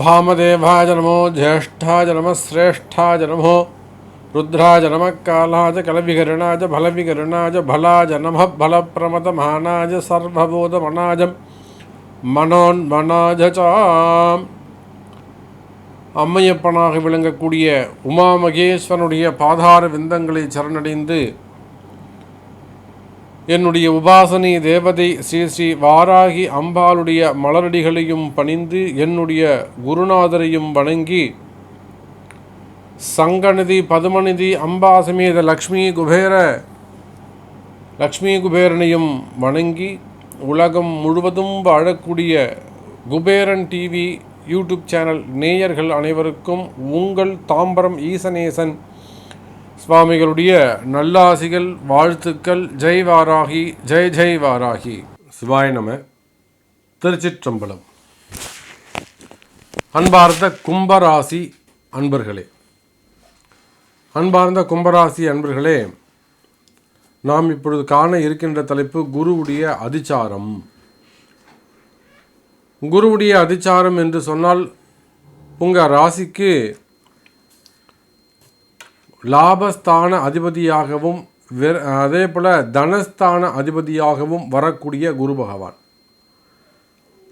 भामदेवाय नमो ज्येष्ठाय नमः श्रेष्ठाय नमो रुद्राय नमः कालाय कलविकरणाय फलविकरणाय भलाय नमः फलप्रमदमानाय सर्वबोधमनाय மனோன்மனாஜ அம்மையப்பனாக விளங்கக்கூடிய உமா மகேஸ்வரனுடைய பாதார விந்தங்களை சரணடைந்து என்னுடைய உபாசனை தேவதை ஸ்ரீ ஸ்ரீ வாராகி அம்பாளுடைய மலரடிகளையும் பணிந்து என்னுடைய குருநாதரையும் வணங்கி சங்கநிதி பதுமநிதி அம்பாசமேத லக்ஷ்மி குபேரனையும் வணங்கி உலகம் முழுவதும் வாழக்கூடிய குபேரன் டிவி யூடியூப் சேனல் நேயர்கள் அனைவருக்கும் உங்கள் தாம்பரம் ஈசனேசன் சுவாமிகளுடைய நல்லாசிகள் வாழ்த்துக்கள். ஜெய் வாராகி, ஜெய் ஜெய் வாராகி. சிவாய நம. திருச்சிற்றம்பலம். அன்பார்ந்த கும்பராசி அன்பர்களே, நாம் இப்பொழுது காண இருக்கின்ற தலைப்பு குருவுடைய அதிச்சாரம். குருவுடைய அதிச்சாரம் என்று சொன்னால் உங்கள் ராசிக்கு லாபஸ்தான அதிபதியாகவும் அதே போல் தனஸ்தான அதிபதியாகவும் வரக்கூடிய குரு பகவான்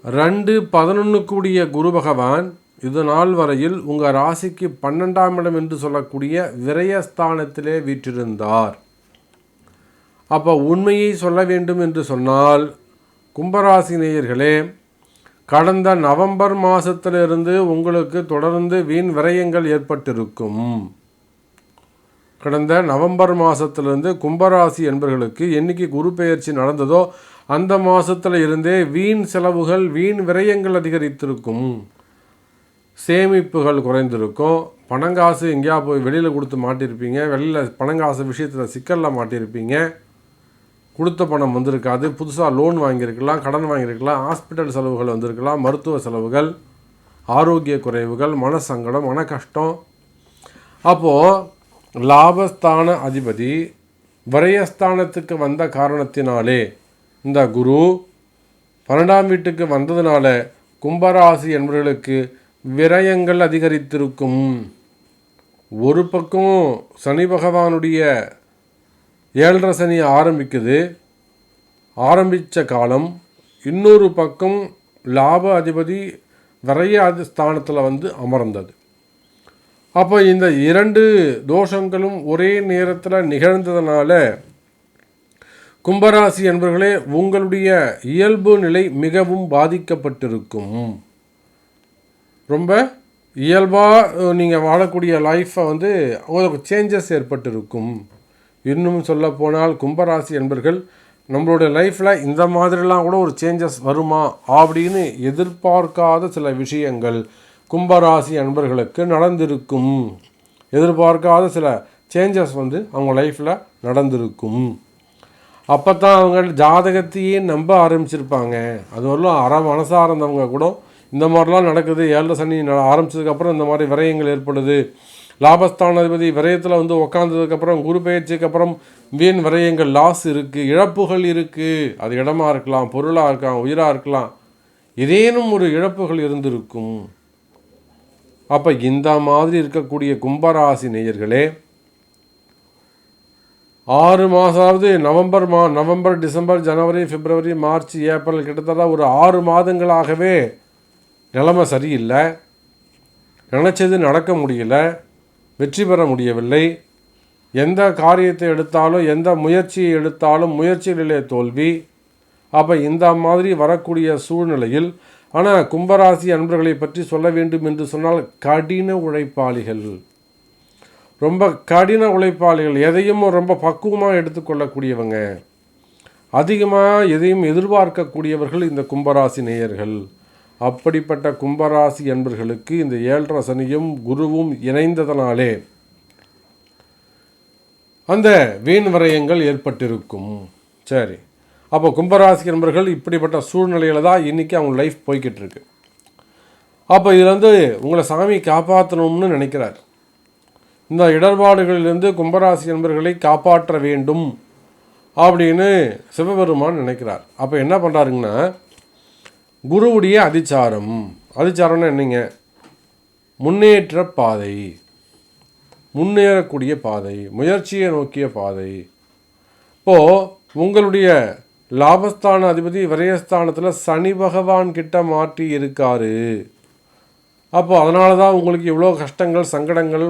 2-11 கூடிய குரு பகவான் இது நாள் வரையில் உங்கள் ராசிக்கு 12ஆம் இடம் என்று சொல்லக்கூடிய விரயஸ்தானத்திலே வீற்றிருந்தார். அப்போ உண்மையை சொல்ல வேண்டும் என்று சொன்னால் கும்பராசி நேயர்களே, கடந்த நவம்பர் மாதத்திலிருந்து உங்களுக்கு தொடர்ந்து வீண் விரயங்கள் ஏற்பட்டிருக்கும். கடந்த நவம்பர் மாதத்திலிருந்து கும்பராசி என்பவர்களுக்கு என்னைக்கு குரு பெயர்ச்சி நடந்ததோ அந்த மாதத்தில் இருந்தே வீண் செலவுகள் வீண் விரயங்கள் அதிகரித்திருக்கும். சேமிப்புகள் குறைந்திருக்கும். பணங்காசு எங்கேயா போய் வெளியில் கொடுத்து மாட்டியிருப்பீங்க. வெளியில் பணங்காசு விஷயத்தில் சிக்கலில் மாட்டியிருப்பீங்க. கொடுத்த பணம் வந்திருக்காது. புதுசாக லோன் வாங்கியிருக்கலாம், கடன் வாங்கியிருக்கலாம், ஹாஸ்பிட்டல் செலவுகள் வந்திருக்கலாம், மருத்துவ செலவுகள், ஆரோக்கிய குறைவுகள், மனசங்கடம், மன கஷ்டம். அப்போது லாபஸ்தான அதிபதி விரயஸ்தானத்துக்கு வந்த காரணத்தினாலே இந்த குரு 12ஆம் வீட்டுக்கு வந்ததுனால கும்பராசி என்பவர்களுக்கு விரயங்கள் அதிகரித்திருக்கும். ஒரு பக்கம் சனி பகவானுடைய 7.5 சனி ஆரம்பித்த காலம், இன்னொரு பக்கம் லாப அதிபதி விரய ஸ்தானத்தில் வந்து அமர்ந்தது. அப்போ இந்த 2 தோஷங்களும் ஒரே நேரத்தில் நிகழ்ந்ததுனால கும்பராசி என்பவர்களே உங்களுடைய இயல்பு நிலை மிகவும் பாதிக்கப்பட்டிருக்கும். ரொம்ப இயல்பாக நீங்கள் வாழக்கூடிய லைஃப்பை வந்து ஒரு சேஞ்சஸ் ஏற்பட்டிருக்கும். இன்னும் சொல்ல போனால் கும்பராசி என்பர்கள் நம்மளுடைய லைஃப்பில் இந்த மாதிரிலாம் கூட ஒரு சேஞ்சஸ் வருமா அப்படின்னு எதிர்பார்க்காத சில விஷயங்கள் கும்பராசி அன்பர்களுக்கு நடந்திருக்கும். எதிர்பார்க்காத சில சேஞ்சஸ் வந்து அவங்க லைஃப்பில் நடந்திருக்கும். அப்போ தான் அவங்க ஜாதகத்தையே நம்ப ஆரம்பிச்சிருப்பாங்க. அது வரலாம் அரை மனசாக இருந்தவங்க கூட இந்த மாதிரிலாம் நடக்குது, 7 சனி ஆரம்பித்ததுக்கப்புறம் இந்த மாதிரி விரயங்கள் ஏற்படுது, லாபஸ்தான அதிபதி விரயத்தில் வந்து உக்காந்ததுக்கப்புறம் குரு பெயர்ச்சிக்கு அப்புறம் வீண் விரயங்கள், லாஸ் இருக்குது, இழப்புகள் இருக்குது. அது இடமா இருக்கலாம், பொருளாக இருக்கலாம், உயிராக இருக்கலாம், ஏதேனும் ஒரு இழப்புகள் இருந்திருக்கும். அப்போ இந்த மாதிரி இருக்கக்கூடிய கும்பராசி நேயர்களே 6 மாதமாவது நவம்பர், டிசம்பர், ஜனவரி, பிப்ரவரி, மார்ச், ஏப்ரல் கிட்டத்தட்ட ஒரு 6 மாதங்களாகவே நிலைமை சரியில்லை. நினச்சது நடக்க முடியல, வெற்றி பெற முடியவில்லை. எந்த காரியத்தை எடுத்தாலும் எந்த முயற்சியை எடுத்தாலும் முயற்சிகளிலே தோல்வி. அப்போ இந்த மாதிரி வரக்கூடிய சூழ்நிலையில் ஆனால் கும்பராசி அன்பர்களை பற்றி சொல்ல வேண்டும் என்று சொன்னால் கடின உழைப்பாளிகள், ரொம்ப கடின உழைப்பாளிகள், எதையும் ரொம்ப பக்குவமாக எடுத்துக்கொள்ளக்கூடியவங்க, அதிகமாக எதையும் எதிர்பார்க்கக்கூடியவர்கள் இந்த கும்பராசி நேயர்கள். அப்படிப்பட்ட கும்பராசி என்பர்களுக்கு இந்த 7.5 சனியும் குருவும் இணைந்ததனாலே அந்த வீண் விரயங்கள் ஏற்பட்டிருக்கும். சரி, அப்போ கும்பராசி என்பர்கள் இப்படிப்பட்ட சூழ்நிலையில் தான் இன்றைக்கி அவங்க லைஃப் போய்கிட்டு இருக்கு. அப்போ இதில் உங்களை சாமி காப்பாற்றணும்னு நினைக்கிறார். இந்த இடர்பாடுகளிலிருந்து கும்பராசி என்பர்களை காப்பாற்ற வேண்டும் அப்படின்னு சிவபெருமான் நினைக்கிறார். அப்போ என்ன பண்ணுறாருங்கன்னா, குருவுடைய அதிச்சாரம்னா என்னங்க? முன்னேற்ற பாதை, முன்னேறக்கூடிய பாதை, முயற்சியை நோக்கிய பாதை. இப்போது உங்களுடைய லாபஸ்தான அதிபதி விரயஸ்தானத்தில் சனி பகவான் கிட்ட மாற்றி இருக்காரு. அப்போது அதனால தான் உங்களுக்கு இவ்வளோ கஷ்டங்கள், சங்கடங்கள்,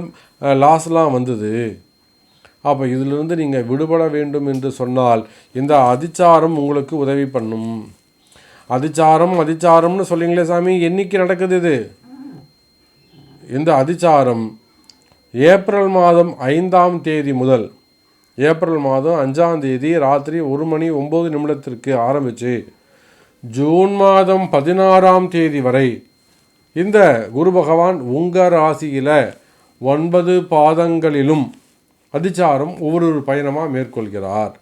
லாஸ்லாம் வந்தது. அப்போ இதிலிருந்து நீங்கள் விடுபட வேண்டும் என்று சொன்னால் இந்த அதிச்சாரம் உங்களுக்கு உதவி பண்ணும். அதிச்சாரம்னு சொல்லிங்களே சாமி, என்னைக்கு நடக்குது இது? இந்த அதிச்சாரம் ஏப்ரல் மாதம் 5ஆம் தேதி முதல் ஏப்ரல் மாதம் 5ஆம் தேதி ராத்திரி 1:09 ஆரம்பித்து ஜூன் மாதம் 16ஆம் தேதி வரை இந்த குரு பகவான் உங்கள் ராசியில் 9 பாதங்களிலும் அதிச்சாரம் ஒவ்வொரு பயணமாக மேற்கொள்கிறார்.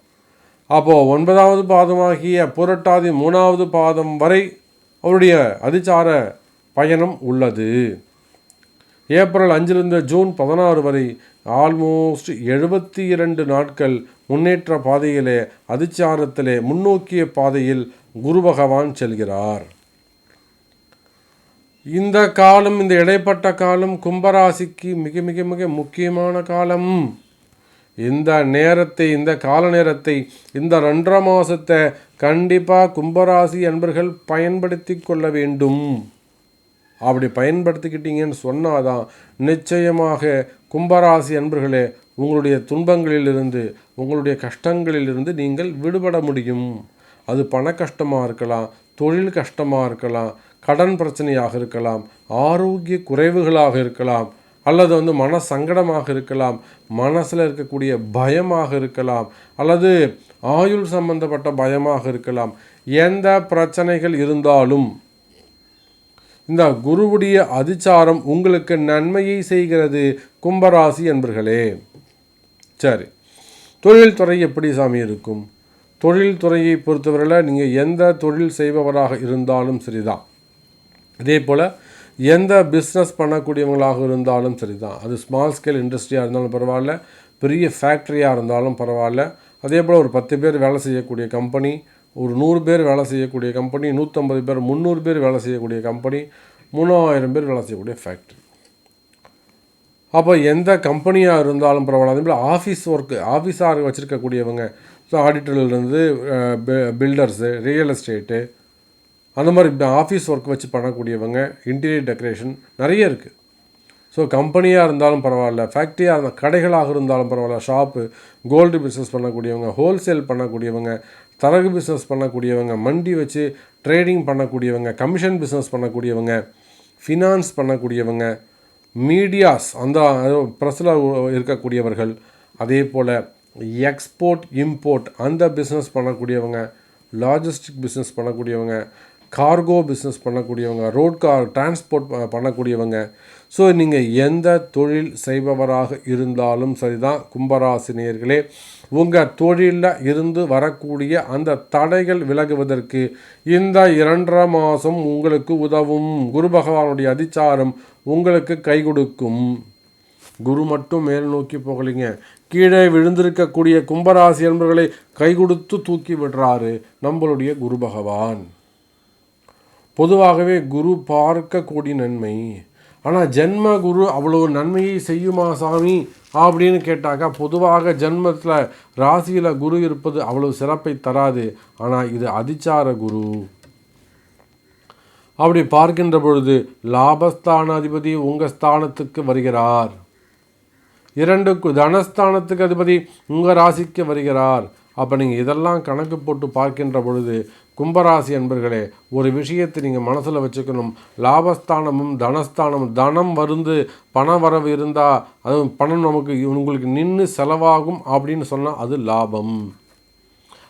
அப்போது 9வது பாதமாகிய புரட்டாதி 3வது பாதம் வரை அவருடைய அதிச்சார பயணம் உள்ளது. ஏப்ரல் 5லிருந்து ஜூன் 16 வரை ஆல்மோஸ்ட் 72 நாட்கள் முன்னேற்ற பாதையிலே, அதிச்சாரத்திலே, முன்னோக்கிய பாதையில் குரு பகவான் செல்கிறார். இந்த காலம், இந்த இடைப்பட்ட காலம் கும்பராசிக்கு மிக மிக மிக முக்கியமான காலம். இந்த நேரத்தை, இந்த கால நேரத்தை, இந்த 2.5 மாதத்தை கண்டிப்பாக கும்பராசி அன்பர்கள் பயன்படுத்தி கொள்ள வேண்டும். அப்படி பயன்படுத்திக்கிட்டீங்கன்னு சொன்னாதான் நிச்சயமாக கும்பராசி அன்பர்களே உங்களுடைய துன்பங்களிலிருந்து, உங்களுடைய கஷ்டங்களிலிருந்து நீங்கள் விடுபட முடியும். அது பண கஷ்டமாக இருக்கலாம், தொழில் கஷ்டமாக இருக்கலாம், கடன் பிரச்சனையாக இருக்கலாம், ஆரோக்கிய குறைவுகளாக இருக்கலாம், அல்லது மன சங்கடமாக இருக்கலாம், மனசில் இருக்கக்கூடிய பயமாக இருக்கலாம், அல்லது ஆயுள் சம்பந்தப்பட்ட பயமாக இருக்கலாம். எந்த பிரச்சனைகள் இருந்தாலும் இந்த குருவுடைய அதிச்சாரம் உங்களுக்கு நன்மையை செய்கிறது கும்பராசி என்பர்களே. சரி, தொழில்துறை எப்படி சாமி இருக்கும்? தொழில்துறையை பொறுத்தவரையில் நீங்கள் எந்த தொழில் செய்பவராக இருந்தாலும் சரிதான். இதே போல் எந்த பிஸ்னஸ் பண்ணக்கூடியவங்களாக இருந்தாலும் சரி தான். அது ஸ்மால் ஸ்கேல் இண்டஸ்ட்ரியாக இருந்தாலும் பரவாயில்ல, பெரிய ஃபேக்ட்ரியாக இருந்தாலும் பரவாயில்ல. அதே போல் ஒரு 10 பேர் வேலை செய்யக்கூடிய கம்பெனி, ஒரு 100 பேர் வேலை செய்யக்கூடிய கம்பெனி, 150 பேர், 300 பேர் வேலை செய்யக்கூடிய கம்பெனி, 3000 பேர் வேலை செய்யக்கூடிய ஃபேக்ட்ரி. அப்போ எந்த கம்பெனியாக இருந்தாலும் பரவாயில்ல. அதே போல் ஆஃபீஸ் ஒர்க்கு, ஆஃபீஸாக வச்சுருக்கக்கூடியவங்க, ஸோ ஆடிட்டர்லேருந்து பில்டர்ஸு, ரியல் எஸ்டேட்டு, அந்த மாதிரி ஆஃபீஸ் ஒர்க் வச்சு பண்ணக்கூடியவங்க, இன்டீரியர் டெக்கரேஷன் நிறைய இருக்குது. ஸோ கம்பெனியாக இருந்தாலும் பரவாயில்ல, ஃபேக்ட்ரியாக இருந்தால், கடைகளாக இருந்தாலும் பரவாயில்ல, ஷாப்பு, கோல்டு பிஸ்னஸ் பண்ணக்கூடியவங்க, ஹோல்சேல் பண்ணக்கூடியவங்க, தரகு பிஸ்னஸ் பண்ணக்கூடியவங்க, மண்டி வச்சு ட்ரேடிங் பண்ணக்கூடியவங்க, கமிஷன் பிஸ்னஸ் பண்ணக்கூடியவங்க, ஃபினான்ஸ் பண்ணக்கூடியவங்க, மீடியாஸ் அந்த ப்ரெஸ்ஸில் இருக்கக்கூடியவர்கள், அதே போல் எக்ஸ்போர்ட் இம்போர்ட் அந்த பிஸ்னஸ் பண்ணக்கூடியவங்க, லாஜிஸ்டிக் பிஸ்னஸ் பண்ணக்கூடியவங்க, கார்கோ பிஸ்னஸ் பண்ணக்கூடியவங்க, ரோட் கார் டிரான்ஸ்போர்ட் பண்ணக்கூடியவங்க. ஸோ நீங்கள் எந்த தொழில் செய்பவராக இருந்தாலும் சரிதான் கும்பராசினியர்களே, உங்கள் தொழிலில் இருந்து வரக்கூடிய அந்த தடைகள் விலகுவதற்கு இந்த 2.5 மாதம் உங்களுக்கு உதவும். குரு பகவானுடைய அதிச்சாரம் உங்களுக்கு கை கொடுக்கும். குரு மட்டும் மேல் நோக்கி போகலைங்க, கீழே விழுந்திருக்கக்கூடிய கும்பராசி என்பவர்களை கை கொடுத்து தூக்கி விடுறாரு நம்மளுடைய குரு பகவான். பொதுவாகவே குரு பார்க்கக்கூடிய நன்மை. ஆனால் ஜென்ம குரு அவ்வளோ நன்மையை செய்யுமா சாமி அப்படின்னு கேட்டாக்கா, பொதுவாக ஜென்மத்தில் ராசியில் குரு இருப்பது அவ்வளோ சிறப்பை தராது. ஆனால் இது அதிச்சார குரு. அப்படி பார்க்கின்ற பொழுது லாபஸ்தான அதிபதி உங்கள் ஸ்தானத்துக்கு வருகிறார். 2 தனஸ்தானத்துக்கு அதிபதி உங்கள் ராசிக்கு வருகிறார். அப்போ நீங்கள் இதெல்லாம் கணக்கு போட்டு பார்க்கின்ற பொழுது கும்பராசி என்பர்களே, ஒரு விஷயத்தை நீங்கள் மனசில் வச்சுக்கணும். லாபஸ்தானமும் தனஸ்தானமும், தனம் வந்து பண வரவு இருந்தால் அது பணம் நமக்கு உங்களுக்கு நின்று செலவாகும் அப்படின்னு சொன்னால் அது லாபம்.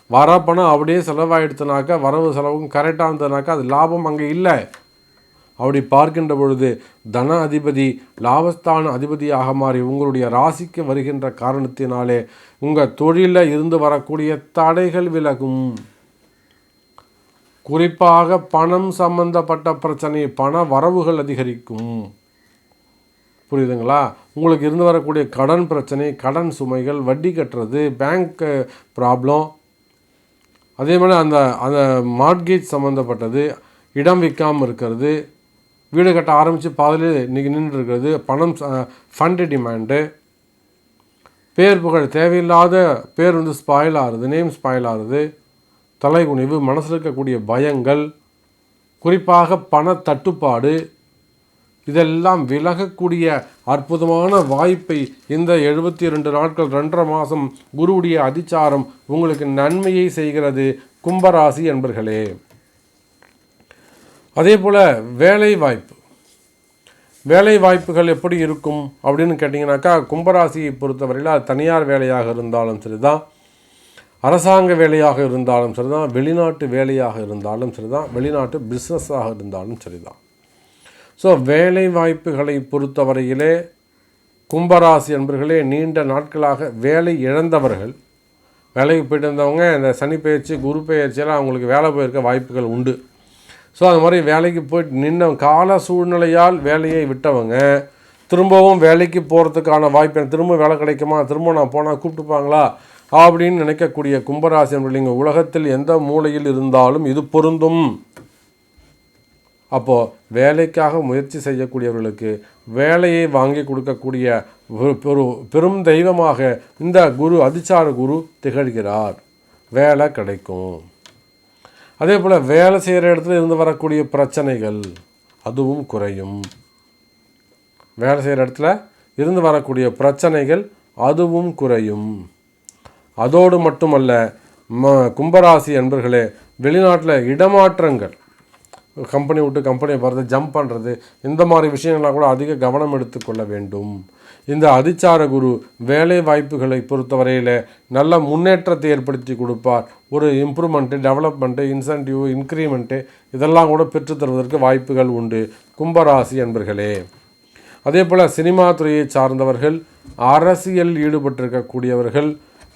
வர பணம் அப்படியே செலவாகிடுச்சுனாக்கா, வரவு செலவும் கரெக்டாக இருந்ததுனாக்கா அது லாபம் அங்கே இல்லை. அப்படி பார்க்கின்ற பொழுது தன அதிபதி லாபஸ்தான அதிபதியாக மாறி உங்களுடைய ராசிக்கு வருகின்ற காரணத்தினாலே உங்கள் தொழிலில் இருந்து வரக்கூடிய தடைகள் விலகும். குறிப்பாக பணம் சம்பந்தப்பட்ட பிரச்சனை, பண வரவுகள் அதிகரிக்கும். புரியுதுங்களா? உங்களுக்கு இருந்து வரக்கூடிய கடன் பிரச்சனை, கடன் சுமைகள், வட்டி கட்டுறது, பேங்க் ப்ராப்ளம், அதே மாதிரி அந்த அந்த மார்ட்கேஜ் சம்மந்தப்பட்டது, இடம் விற்காமல் இருக்கிறது, வீடு கட்ட ஆரம்பித்து பாதிலே நின்று இருக்கிறது, பணம் ஃபண்டு டிமாண்டு, பேர் புகழ் தேவையில்லாத பேர் ஸ்பாயில் ஆகுது, நேம் ஸ்பாயில் ஆகுது, தலைகுனிவு, மனசில் இருக்கக்கூடிய பயங்கள், குறிப்பாக பண தட்டுப்பாடு, இதெல்லாம் விலகக்கூடிய அற்புதமான வாய்ப்பை இந்த 72 நாட்கள் 2.5 மாதம் குருவுடைய அதிச்சாரம் உங்களுக்கு நன்மையை செய்கிறது கும்பராசி என்பர்களே. அதே போல் வேலை வாய்ப்புகள் எப்படி இருக்கும் அப்படின்னு கேட்டிங்கனாக்கா, கும்பராசியை பொறுத்தவரையில் அது தனியார் வேலையாக இருந்தாலும் சரிதான், அரசாங்க வேலையாக இருந்தாலும் சரிதான், வெளிநாட்டு வேலையாக இருந்தாலும் சரிதான், வெளிநாட்டு பிஸ்னஸாக இருந்தாலும் சரிதான். ஸோ வேலை வாய்ப்புகளை பொறுத்தவரையிலே கும்பராசி என்பர்களே நீண்ட நாட்களாக வேலை இழந்தவர்கள், வேலைக்கு போயிட்டு இருந்தவங்க இந்த சனி பயிற்சி குரு பயிற்சியெல்லாம் அவங்களுக்கு வேலை போயிருக்க வாய்ப்புகள் உண்டு. ஸோ அது மாதிரி வேலைக்கு போயிட்டு நின்ன கால சூழ்நிலையால் வேலையை விட்டவங்க திரும்பவும் வேலைக்கு போகிறதுக்கான வாய்ப்பு, திரும்ப வேலை கிடைக்குமா, திரும்ப நான் போனால் கூப்பிட்டுப்பாங்களா அப்படின்னு நினைக்கக்கூடிய கும்பராசி என்பர்கள் இங்கே உலகத்தில் எந்த மூலையில் இருந்தாலும் இது பொருந்தும். அப்போது வேலைக்காக முயற்சி செய்யக்கூடியவர்களுக்கு வேலையை வாங்கி கொடுக்கக்கூடிய ஒரு பெரும் தெய்வமாக இந்த குரு அதிச்சார குரு திகழ்கிறார். வேலை கிடைக்கும். அதே போல் வேலை செய்கிற இடத்துல இருந்து வரக்கூடிய பிரச்சனைகள் அதுவும் குறையும். வேலை செய்கிற இடத்துல இருந்து வரக்கூடிய பிரச்சனைகள் அதுவும் குறையும். அதோடு மட்டுமல்ல, கும்பராசி என்பர்களே வெளிநாட்டில் இடமாற்றங்கள், கம்பெனி விட்டு கம்பெனியை போகிறது, ஜம்ப் பண்ணுறது, இந்த மாதிரி விஷயங்கள்லாம் கூட அதிக கவனம் எடுத்துக்கொள்ள வேண்டும். இந்த அதிச்சார குரு வேலை வாய்ப்புகளை பொறுத்தவரையில் நல்ல முன்னேற்றத்தை ஏற்படுத்தி கொடுப்பார். ஒரு இம்ப்ரூவ்மெண்ட்டு, டெவலப்மெண்ட்டு, இன்சென்டிவ், இன்க்ரிமெண்ட்டு இதெல்லாம் கூட பெற்றுத்தருவதற்கு வாய்ப்புகள் உண்டு கும்பராசி என்பர்களே. அதே போல் சினிமா துறையை சார்ந்தவர்கள், அரசியல் ஈடுபட்டிருக்கக்கூடியவர்கள்,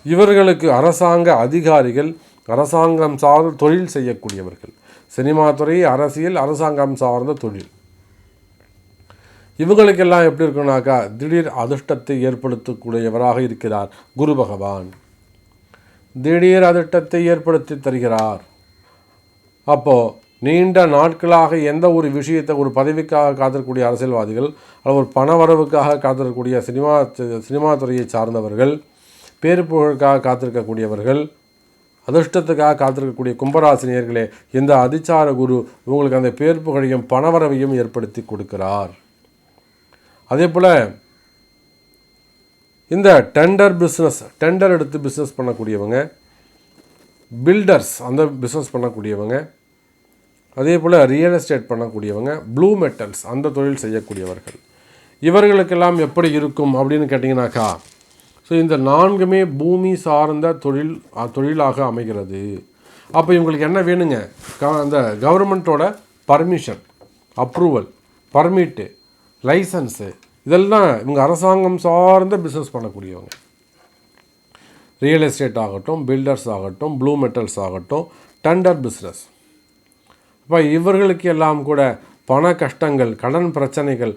இவர்களுக்கு அரசாங்க அதிகாரிகள், அரசாங்கம் சார்ந்த தொழில் செய்யக்கூடியவர்கள், சினிமா துறை, அரசியல், அரசாங்கம் சார்ந்த தொழில், இவங்களுக்கெல்லாம் எப்படி இருக்குனாக்கா திடீர் அதிர்ஷ்டத்தை ஏற்படுத்தக்கூடியவராக இருக்கிறார் குரு பகவான். திடீர் அதிர்ஷ்டத்தை ஏற்படுத்தி தருகிறார். அப்போது நீண்ட நாட்களாக எந்த ஒரு விஷயத்தை, ஒரு பதவிக்காக காத்திருக்கக்கூடிய அரசியல்வாதிகள், அல்லது ஒரு பணவரவுக்காக காத்திருக்கக்கூடிய சினிமா துறையை சார்ந்தவர்கள், பேரு புகழுக்காக காத்திருக்கக்கூடியவர்கள், அதிர்ஷ்டத்துக்காக காத்திருக்கக்கூடிய கும்பராசினியர்களே, இந்த அதிச்சார குரு உங்களுக்கு அந்த பேர் புகழையும் பணவரவையும் ஏற்படுத்தி கொடுக்கிறார். அதே போல் இந்த டெண்டர் எடுத்து பிஸ்னஸ் பண்ணக்கூடியவங்க, பில்டர்ஸ் அந்த பிஸ்னஸ் பண்ணக்கூடியவங்க, அதே போல் ரியல் எஸ்டேட் பண்ணக்கூடியவங்க, ப்ளூ மெட்டல்ஸ் அந்த தொழில் செய்யக்கூடியவர்கள், இவர்களுக்கெல்லாம் எப்படி இருக்கும் அப்படின்னு கேட்டிங்கனாக்கா, ஸோ இந்த 4மே பூமி சார்ந்த தொழிலாக அமைகிறது. அப்போ இவங்களுக்கு என்ன வேணுங்க, அந்த கவர்மெண்ட்டோட பர்மிஷன், அப்ரூவல், பர்மிட்டு, லைசன்ஸு, இதெல்லாம் இவங்க அரசாங்கம் சார்ந்த பிஸ்னஸ் பண்ணக்கூடியவங்க. ரியல் எஸ்டேட் ஆகட்டும், பில்டர்ஸ் ஆகட்டும், ப்ளூ மெட்டல்ஸ் ஆகட்டும், டெண்டர் பிஸ்னஸ். இப்போ இவர்களுக்கு எல்லாம் கூட பண கஷ்டங்கள், கடன் பிரச்சனைகள்,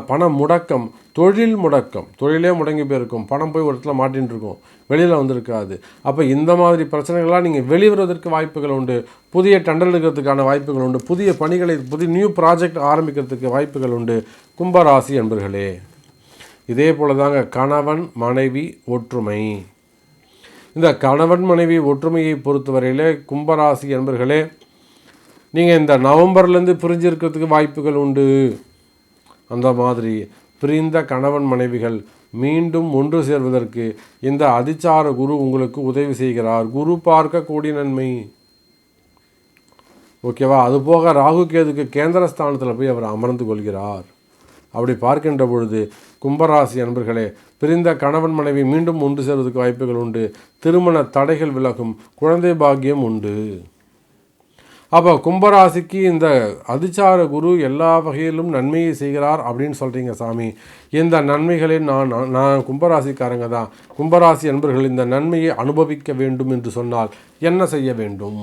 பண முடக்கம், தொழில் முடக்கம், தொழிலே முடங்கி போயிருக்கும், பணம் போய் ஒரு இடத்துல மாட்டின்னு இருக்கும், வெளியில் வந்திருக்காது. அப்போ இந்த மாதிரி பிரச்சனைகள்லாம் நீங்கள் வெளிவருவதற்கு வாய்ப்புகள் உண்டு. புதிய டெண்டர் எடுக்கிறதுக்கான வாய்ப்புகள் உண்டு. புதிய பணிகளை, நியூ ப்ராஜெக்ட் ஆரம்பிக்கிறதுக்கு வாய்ப்புகள் உண்டு கும்பராசி என்பர்களே. இதே போல் தாங்க கணவன் மனைவி ஒற்றுமை. இந்த கணவன் மனைவி ஒற்றுமையை பொறுத்தவரையிலே கும்பராசி என்பர்களே, நீங்கள் இந்த நவம்பர்லேருந்து பிரிஞ்சிருக்கிறதுக்கு வாய்ப்புகள் உண்டு. அந்த மாதிரி பிரிந்த கணவன் மனைவிகள் மீண்டும் ஒன்று சேர்வதற்கு இந்த அதிச்சார குரு உங்களுக்கு உதவி செய்கிறார். குரு பார்க்கக்கூடிய நன்மை, ஓகேவா? அதுபோக ராகு கேதுக்கு கேந்திரஸ்தானத்தில் போய் அவர் அமர்ந்து கொள்கிறார். அப்படி பார்க்கின்ற பொழுது கும்பராசி அன்பர்களே, பிரிந்த கணவன் மனைவி மீண்டும் ஒன்று சேர்வதற்கு வாய்ப்புகள் உண்டு. திருமண தடைகள் விலகும். குழந்தை பாக்கியம் உண்டு. அப்போ கும்பராசிக்கு இந்த அதிச்சார குரு எல்லா வகையிலும் நன்மையை செய்கிறார் அப்படின்னு சொல்கிறீங்க சாமி. இந்த நன்மைகளை நான் கும்பராசிக்காரங்க தான், கும்பராசி என்பர்கள் இந்த நன்மையை அனுபவிக்க வேண்டும் என்று சொன்னால் என்ன செய்ய வேண்டும்?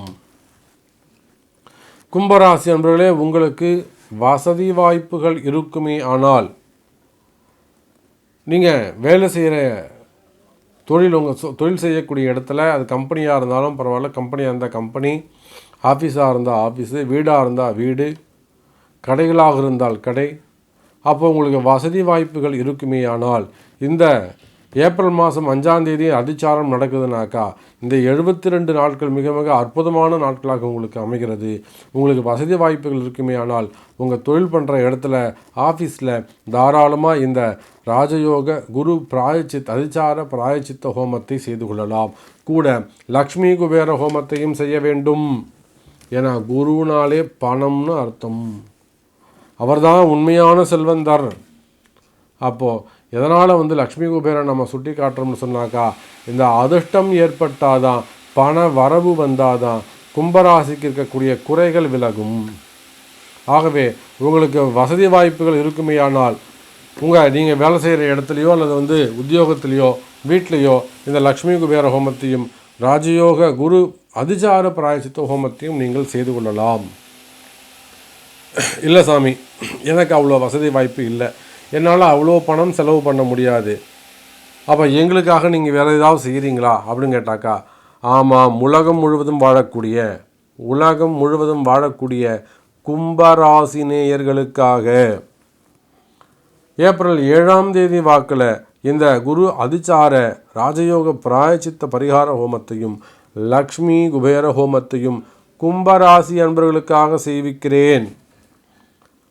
கும்பராசி என்பர்களே, உங்களுக்கு வசதி வாய்ப்புகள் இருக்குமே ஆனால் நீங்கள் வேலை செய்கிற தொழில் செய்யக்கூடிய இடத்துல அது கம்பெனியாக இருந்தாலும் பரவாயில்ல, கம்பெனியாக இருந்தால் கம்பெனி, ஆஃபீஸாக இருந்தால் ஆஃபீஸு, வீடாக இருந்தால் வீடு, கடைகளாக இருந்தால் கடை, அப்போ உங்களுக்கு வசதி வாய்ப்புகள் இருக்குமே. ஆனால் இந்த ஏப்ரல் மாதம் 5ஆம் தேதி அதிச்சாரம் நடக்குதுனாக்கா இந்த 72 நாட்கள் மிக மிக அற்புதமான நாட்களாக உங்களுக்கு அமைகிறது. உங்களுக்கு வசதி வாய்ப்புகள் இருக்குமே. ஆனால் உங்கள் தொழில் பண்ணுற இடத்துல ஆஃபீஸில் தாராளமாக இந்த ராஜயோக குரு அதிச்சார பிராயச்சித்த ஹோமத்தை செய்து கொள்ளலாம். கூட லக்ஷ்மி குபேர ஹோமத்தையும் செய்ய வேண்டும். ஏன்னா குருனாலே பணம்னு அர்த்தம். அவர்தான் உண்மையான செல்வந்தர். அப்போது எதனால் லக்ஷ்மி குபேரன் நம்ம சுட்டி காட்டுறோம்னு சொன்னாக்கா, இந்த அதிர்ஷ்டம் ஏற்பட்டாதான், பண வரவு வந்தாதான் கும்பராசிக்கு இருக்கக்கூடிய குறைகள் விலகும். ஆகவே உங்களுக்கு வசதி வாய்ப்புகள் இருக்குமேயானால் நீங்கள் வேலை செய்கிற இடத்துலையோ அல்லது உத்தியோகத்திலையோ வீட்லேயோ இந்த லக்ஷ்மி குபேர ஹோமத்தையும் ராஜயோக குரு அதிசார பிராயச்சித்த ஹோமத்தையும் நீங்கள் செய்து கொள்ளலாம். இல்லை சாமி, எனக்கு அவ்வளோ வசதி வாய்ப்பு இல்லை, என்னால் அவ்வளோ பணம் செலவு பண்ண முடியாது, அப்போ எங்களுக்காக நீங்கள் வேறு ஏதாவது செய்கிறீங்களா அப்படின்னு கேட்டாக்கா, ஆமாம், உலகம் முழுவதும் வாழக்கூடிய கும்பராசி நேயர்களுக்காக ஏப்ரல் 7ஆம் தேதி வாக்கில் இந்த குரு அதிச்சார ராஜயோக பிராயச்சித்த பரிகார ஹோமத்தையும் லக்ஷ்மி குபேர ஹோமத்தையும் கும்பராசி அன்பர்களுக்காக செய்விக்கிறேன்.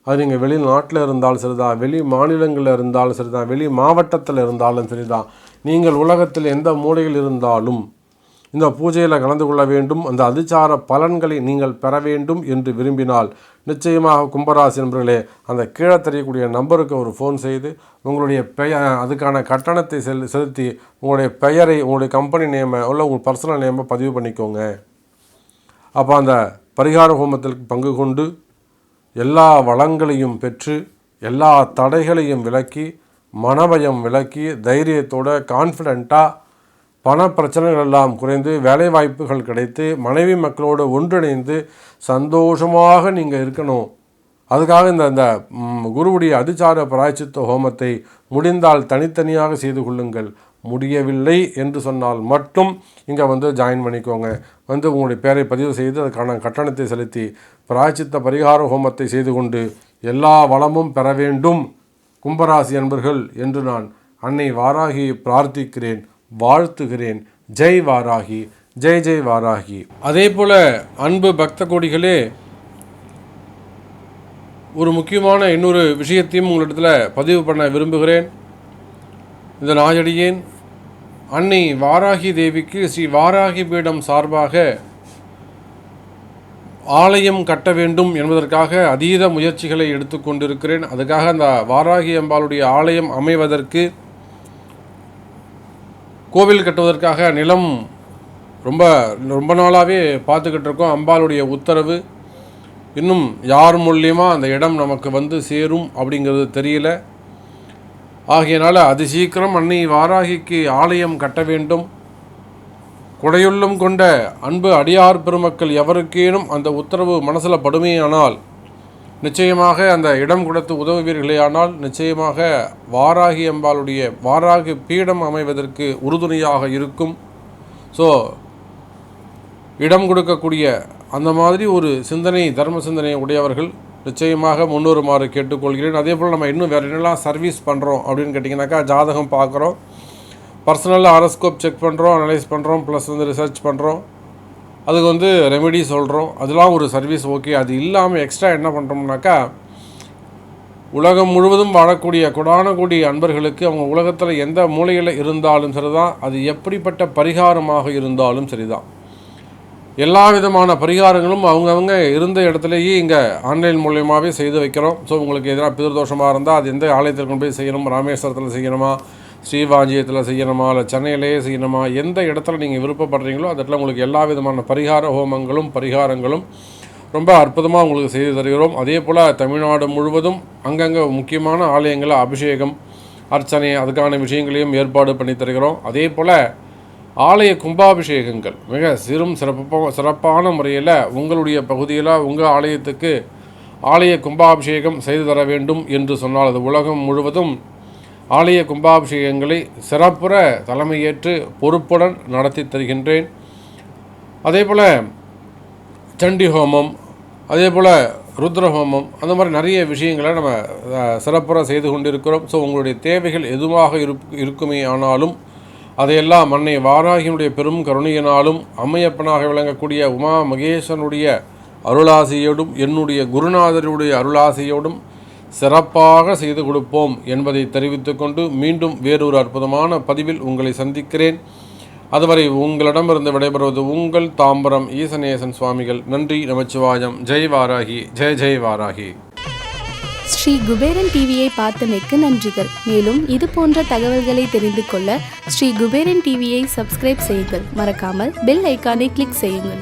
அது நீங்கள் வெளிநாட்டில் இருந்தாலும் சரிதான், வெளி மாநிலங்களில் இருந்தாலும் சரிதான், வெளி மாவட்டத்தில் இருந்தாலும் சரிதான், நீங்கள் உலகத்தில் எந்த மூலையில் இருந்தாலும் இந்த பூஜையில் கலந்து கொள்ள வேண்டும், அந்த அதிச்சார பலன்களை நீங்கள் பெற வேண்டும் என்று விரும்பினால் நிச்சயமாக கும்பராசி நண்பர்களே அந்த கீழே தெரியக்கூடிய நம்பருக்கு ஒரு ஃபோன் செய்து உங்களுடைய அதுக்கான கட்டணத்தை செலுத்தி உங்களுடைய பெயரை, உங்களுடைய கம்பெனி நேமை உள்ள உங்கள் பர்சனல் நேமை பதிவு பண்ணிக்கோங்க. அப்போ அந்த பரிகார ஹோமத்தில் பங்கு கொண்டு எல்லா வளங்களையும் பெற்று எல்லா தடைகளையும் விலக்கி மனபயம் விலக்கி தைரியத்தோட கான்ஃபிடெண்ட்டாக பண பிரச்சனைகள் எல்லாம் குறைந்து வேலை வாய்ப்புகள் கிடைத்து மனைவி மக்களோடு ஒன்றிணைந்து சந்தோஷமாக நீங்கள் இருக்கணும். அதுக்காக இந்த குருவுடைய அதிச்சார பிராயச்சித்த ஹோமத்தை முடிந்தால் தனித்தனியாக செய்து கொள்ளுங்கள். முடியவில்லை என்று சொன்னால் மட்டும் இங்கே ஜாயின் பண்ணிக்கோங்க. உங்களுடைய பேரை பதிவு செய்து அதுக்கான கட்டணத்தை செலுத்தி பிராயச்சித்த பரிகார ஹோமத்தை செய்து கொண்டு எல்லா வளமும் பெற வேண்டும் கும்பராசி அன்பர்கள் என்று நான் அன்னை வாராகியை பிரார்த்திக்கிறேன், வாழ்த்துகிறேன். ஜெய் வாராகி, ஜெய் ஜெய் வாராகி. அதே போல் அன்பு பக்த கோடிகளே, ஒரு முக்கியமான இன்னொரு விஷயத்தையும் உங்களிடத்தில் பதிவு பண்ண விரும்புகிறேன். இந்த நாயடியேன் அன்னை வாராகி தேவிக்கு ஸ்ரீ வாராகி பீடம் சார்பாக ஆலயம் கட்ட வேண்டும் என்பதற்காக அதீத முயற்சிகளை எடுத்துக்கொண்டிருக்கிறேன். அதுக்காக அந்த வாராகி அம்பாளுடைய ஆலயம் அமைவதற்கு, கோவில் கட்டுவதற்காக நிலம் ரொம்ப நாளாகவே பார்த்துக்கிட்டு இருக்கோம். அம்பாளுடைய உத்தரவு இன்னும் யார் மூலியமாக அந்த இடம் நமக்கு சேரும் அப்படிங்கிறது தெரியல. ஆகையினால் அது சீக்கிரம் அன்னை வாராகிக்கு ஆலயம் கட்ட வேண்டும். கொடையுள்ளம் கொண்ட அன்பு அடியார் பெருமக்கள் எவருக்கேனும் அந்த உத்தரவு மனசில் படுமையானால் நிச்சயமாக அந்த இடம் கொடுத்து உதவுவீர்களேயானால் நிச்சயமாக வாராகி அம்பாளுடைய வாராகி பீடம் அமைவதற்கு உறுதுணையாக இருக்கும். ஸோ இடம் கொடுக்கக்கூடிய அந்த மாதிரி ஒரு சிந்தனை, தர்ம சிந்தனை உடையவர்கள் நிச்சயமாக முன்வருமாறு கேட்டுக்கொள்கிறேன். அதே போல் நம்ம இன்னும் வேறு என்னெல்லாம் சர்வீஸ் பண்ணுறோம் அப்படின்னு கேட்டிங்கனாக்கா, ஜாதகம் பார்க்குறோம், பர்சனலாக ஹாரோஸ்கோப் செக் பண்ணுறோம், அனலைஸ் பண்ணுறோம், ப்ளஸ் ரிசர்ச் பண்ணுறோம், அதுக்கு ரெமெடி சொல்கிறோம். அதெல்லாம் ஒரு சர்வீஸ். ஓகே, அது இல்லாமல் எக்ஸ்ட்ரா என்ன பண்ணுறோம்னாக்கா, உலகம் முழுவதும் வாழக்கூடிய கொடான கோடி அன்பர்களுக்கு அவங்க உலகத்தில் எந்த மூலையில் இருந்தாலும் சரிதான், அது எப்படிப்பட்ட பரிகாரமாக இருந்தாலும் சரிதான், எல்லா விதமான பரிகாரங்களும் அவங்கவுங்க இருந்த இடத்துலையே இங்கே ஆன்லைன் மூலியமாகவே செய்து வைக்கிறோம். ஸோ உங்களுக்கு எதனா பிதிர்தோஷமாக இருந்தால் அது எந்த ஆலயத்தில் கொண்டு போய் செய்யணும், ராமேஸ்வரத்தில் செய்யணுமா, ஸ்ரீவாஞ்சியத்தில் செய்யணுமா, இல்லை சென்னையிலேயே செய்யணுமா, எந்த இடத்துல நீங்கள் விருப்பப்படுறீங்களோ அந்த இடத்துல உங்களுக்கு எல்லா விதமான பரிகார ஹோமங்களும் பரிகாரங்களும் ரொம்ப அற்புதமாக உங்களுக்கு செய்து தருகிறோம். அதே போல் தமிழ்நாடு முழுவதும் அங்கங்கே முக்கியமான ஆலயங்களில் அபிஷேகம், அர்ச்சனை, அதுக்கான விஷயங்களையும் ஏற்பாடு பண்ணி தருகிறோம். அதே போல் ஆலய கும்பாபிஷேகங்கள் மிக சிறப்பான முறையில் உங்களுடைய பகுதியில் உங்கள் ஆலயத்துக்கு ஆலய கும்பாபிஷேகம் செய்து தர வேண்டும் என்று சொன்னால் அது உலகம் முழுவதும் ஆலய கும்பாபிஷேகங்களை சிறப்புற தலைமையேற்று பொறுப்புடன் நடத்தி தருகின்றேன். அதே போல் சண்டி ஹோமம், அதே போல் ருத்ர ஹோமம், அந்த மாதிரி நிறைய விஷயங்களை நம்ம சிறப்புற செய்து கொண்டிருக்கிறோம். ஸோ உங்களுடைய தேவைகள் எதுவாக இருக்குமே ஆனாலும் அதையெல்லாம் அன்னை வாராகியினுடைய பெரும் கருணையினாலும் அம்மையப்பனாக விளங்கக்கூடிய உமா மகேஸ்வரனுடைய அருளாசியோடும் என்னுடைய குருநாதருடைய அருளாசியோடும் சிறப்பாக செய்து கொடுப்போம் என்பதை தெரிவித்துக்கொண்டு மீண்டும் வேறொரு அற்புதமான பதிவில் உங்களை சந்திக்கிறேன். அதுவரை உங்களிடமிருந்து விடைபெறுவது உங்கள் தாம்பரம் ஈசநேசன் சுவாமிகள். நன்றி, நமச்சிவாயம். ஜெய் வாராகி, ஜெய் ஜெய் வாராகி. ஸ்ரீ குபேரன் டிவியை பார்த்தமைக்கு நன்றிகள். மேலும் இது போன்ற தகவல்களை தெரிந்து கொள்ள ஸ்ரீ குபேரன் டிவியை சப்ஸ்கிரைப் செய்யுங்கள். மறக்காமல் பெல் ஐக்கானை கிளிக் செய்யுங்கள்.